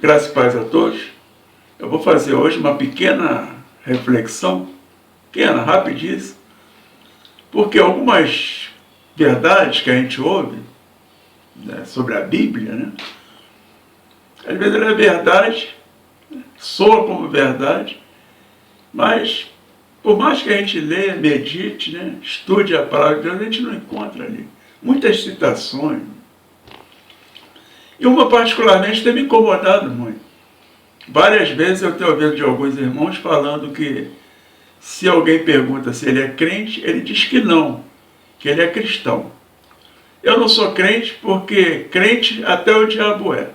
Graças e paz a todos. Eu vou fazer hoje uma pequena reflexão, pequena, rapidíssima, porque algumas verdades que a gente ouve, né, sobre a Bíblia, né, às vezes ela é verdade, soa como verdade, mas por mais que a gente leia, medite, né, estude a palavra de Deus, a gente não encontra ali muitas citações. E uma particularmente tem me incomodado muito. Várias vezes eu tenho ouvido de alguns irmãos falando que se alguém pergunta se ele é crente, ele diz que não, que ele é cristão. Eu não sou crente porque crente até o diabo é.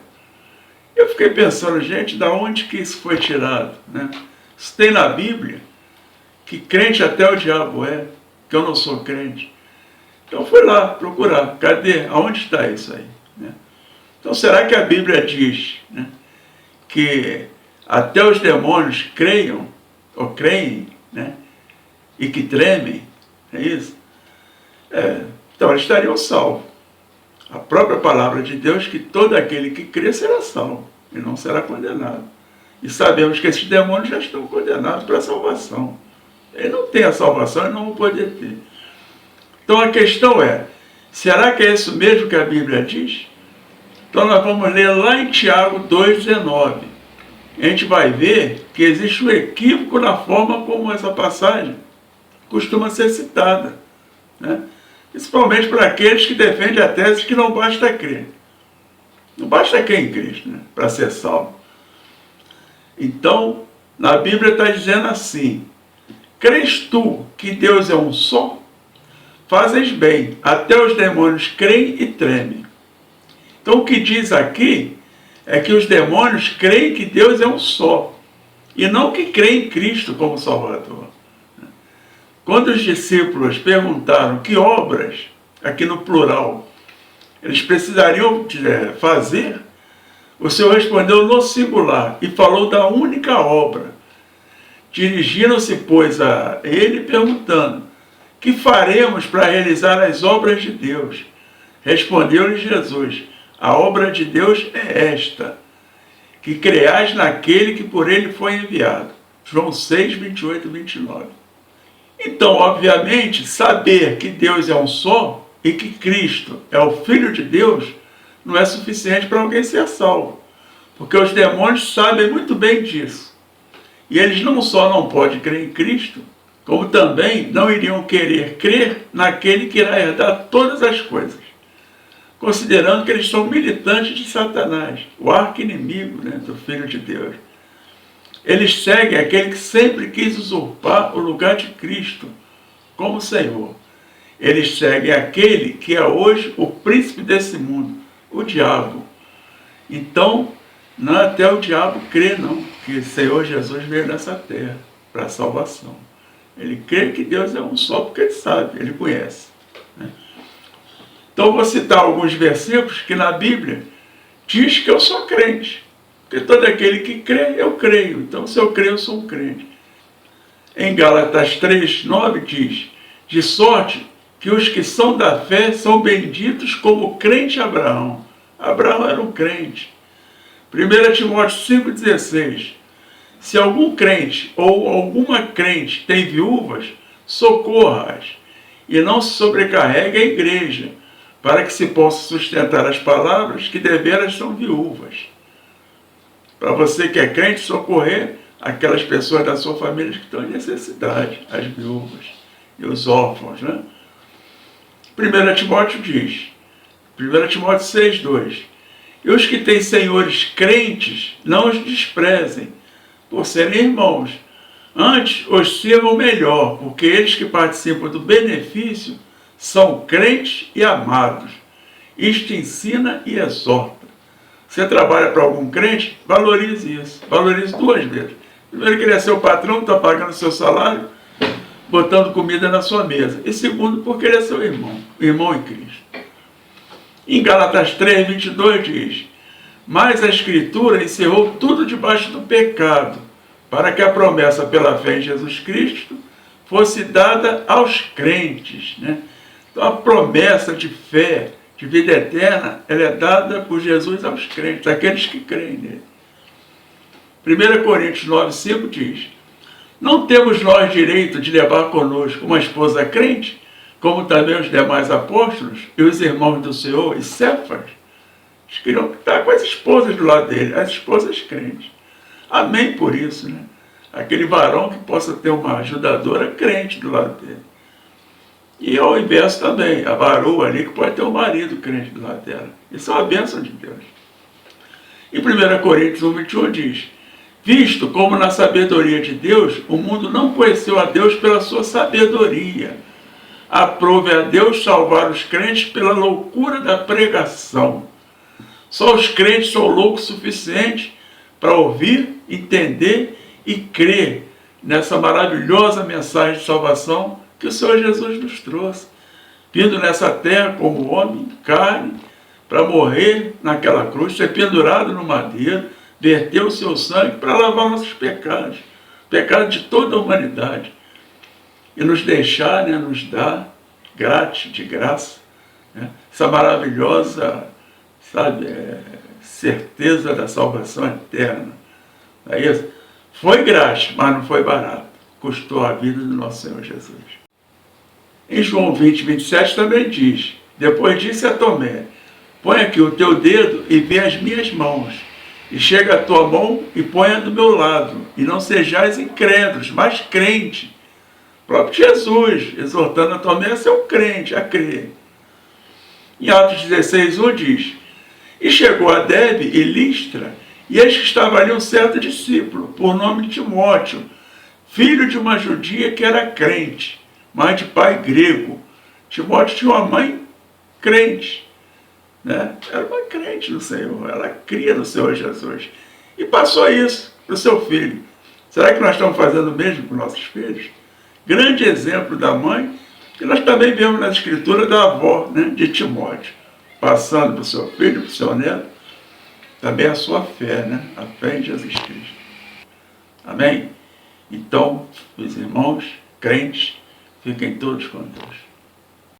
Eu fiquei pensando, gente, da onde que isso foi tirado, né? Isso tem na Bíblia, que crente até o diabo é, que eu não sou crente. Então fui lá procurar, cadê? Aonde está isso aí? Né? Então será que a Bíblia diz, né, que até os demônios creiam, ou creem, né, e que tremem? É isso? Então eles estariam salvos. A própria palavra de Deus, que todo aquele que crê será salvo, e não será condenado. E sabemos que esses demônios já estão condenados para a salvação. Eles não têm a salvação e não vão poder ter. Então a questão é, será que é isso mesmo que a Bíblia diz? Então nós vamos ler lá em Tiago 2,19. A gente vai ver que existe um equívoco na forma como essa passagem costuma ser citada, né? Principalmente para aqueles que defendem a tese que não basta crer. Não basta crer em Cristo, né, para ser salvo. Então, na Bíblia está dizendo assim: crês tu que Deus é um só? Fazes bem, até os demônios creem e tremem. Então o que diz aqui é que os demônios creem que Deus é um só, e não que creem em Cristo como Salvador. Quando os discípulos perguntaram que obras, aqui no plural, eles precisariam fazer, o Senhor respondeu no singular e falou da única obra. Dirigiram-se, pois, a ele perguntando: que faremos para realizar as obras de Deus? Respondeu-lhe Jesus: a obra de Deus é esta, que creais naquele que por ele foi enviado. João 6, 28 e 29. Então, obviamente, saber que Deus é um só e que Cristo é o Filho de Deus não é suficiente para alguém ser salvo, porque os demônios sabem muito bem disso. E eles não só não podem crer em Cristo, como também não iriam querer crer naquele que irá herdar todas as coisas, considerando que eles são militantes de Satanás, o arqui-inimigo, né, do Filho de Deus. Eles seguem aquele que sempre quis usurpar o lugar de Cristo como Senhor. Eles seguem aquele que é hoje o príncipe desse mundo, o diabo. Então, não é até o diabo crer, não, que o Senhor Jesus veio nessa terra para a salvação. Ele crê que Deus é um só porque ele sabe, ele conhece, né? Então, vou citar alguns versículos que na Bíblia diz que eu sou crente. Porque todo aquele que crê, eu creio. Então, se eu creio, eu sou um crente. Em Gálatas 3:9 diz: de sorte que os que são da fé são benditos como o crente Abraão. Abraão era um crente. 1 Timóteo 5,16: se algum crente ou alguma crente tem viúvas, socorra-as, e não se sobrecarregue a igreja, para que se possa sustentar as palavras que deveras são viúvas. Para você que é crente, socorrer aquelas pessoas da sua família que estão em necessidade, as viúvas e os órfãos, né? 1 Timóteo diz, 1 Timóteo 6:2: e os que têm senhores crentes, não os desprezem, por serem irmãos. Antes, os sirvam melhor, porque eles que participam do benefício são crentes e amados. Isto ensina e exorta. Você trabalha para algum crente, valorize isso. Valorize duas vezes. Primeiro, que ele é seu patrão, está pagando seu salário, botando comida na sua mesa. E segundo, porque ele é seu irmão, irmão em Cristo. Em Gálatas 3:22 diz: mas a Escritura encerrou tudo debaixo do pecado, para que a promessa pela fé em Jesus Cristo fosse dada aos crentes, né? Então a promessa de fé, de vida eterna, ela é dada por Jesus aos crentes, aqueles que creem nele. 1 Coríntios 9,5 diz: não temos nós direito de levar conosco uma esposa crente, como também os demais apóstolos e os irmãos do Senhor e Cefas? Eles queriam estar com as esposas do lado dele, as esposas crentes. Amém por isso, né? Aquele varão que possa ter uma ajudadora crente do lado dele. E ao inverso também, a varoa ali que pode ter um marido crente do lado dela. Isso é uma bênção de Deus. Em 1 Coríntios 1,21 diz: visto como na sabedoria de Deus, o mundo não conheceu a Deus pela sua sabedoria. Aprove a Deus salvar os crentes pela loucura da pregação. Só os crentes são loucos o suficiente para ouvir, entender e crer nessa maravilhosa mensagem de salvação que o Senhor Jesus nos trouxe, vindo nessa terra como homem, carne, para morrer naquela cruz, ser pendurado no madeiro, verter o seu sangue para lavar nossos pecados, pecados de toda a humanidade, e nos deixar, né, nos dar grátis, de graça, né, essa maravilhosa, sabe, certeza da salvação eterna. Não é isso? Foi grátis, mas não foi barato. Custou a vida do nosso Senhor Jesus. Em João 20:27 também diz: depois disse a Tomé: põe aqui o teu dedo e vê as minhas mãos, e chega a tua mão e põe-a do meu lado, e não sejais incrédulos, mas crente. O próprio Jesus, exortando a Tomé a ser um crente, a crer. Em Atos 16:1 diz: e chegou a Derbe e Listra, e eis que estava ali um certo discípulo, por nome Timóteo, filho de uma judia que era crente, mas de pai grego. Timóteo tinha uma mãe crente, né? Era uma crente no Senhor, ela cria no Senhor Jesus. E passou isso para o seu filho. Será que nós estamos fazendo o mesmo com nossos filhos? Grande exemplo da mãe, que nós também vemos na escritura da avó, né, de Timóteo, passando para o seu filho, para o seu neto, também a sua fé, né? A fé em Jesus Cristo. Amém? Então, meus irmãos, crentes, fiquem todos com Deus.